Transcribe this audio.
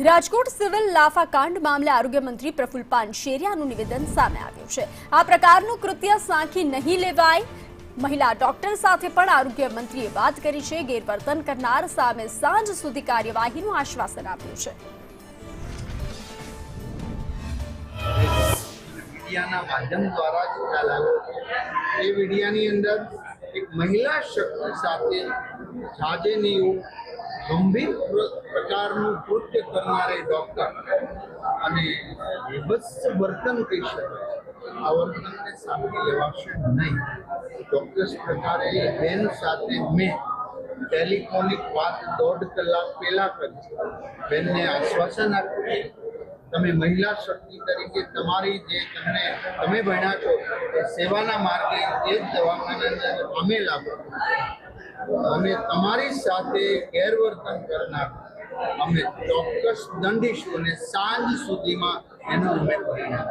Rajkot civil લાફાકાંડ મામલે આરોગ્ય મંત્રી પ્રફુલ્લ પાનશેરિયાનું નિવેદન સામે આવ્યું છે। આ પ્રકારનું કૃત્ય સાંખી નહીં લેવાય। મહિલા ડોક્ટર સાથે પણ આરોગ્ય મંત્રીએ વાત કરી છે। ગેરવર્તન કરનાર સામે સાંજ સુધી કાર્યવાહીનું આશ્વાસન આપ્યું છે। मीडिया माध्यम द्वारा ख्याल ये मीडिया अंदर एक महिला शक्ति साथे जाजेनीयु गंभीर प्रकार कृत्य करनारे डॉक्टर अने विभत्स वर्तन कही शकाय। आ वर्तन ने सामने लेवाशे नहीं। डॉक्टर्स प्रकारे बेन साथे मैं टेलिफोनिक बात 1.5 कलाक पहला करी। बेन ने आश्वासन आप्युं તમે મહિલા શક્તિ તરીકે તમારી જે તમે ભણ્યા છો એ સેવાના માર્ગે એ જ દવાખાના અમે લાગુ અમે તમારી સાથે ગેરવર્તન કરનાર અમે ચોક્કસ દંડીશું અને સાંજ સુધીમાં એનું અમે પરિણામ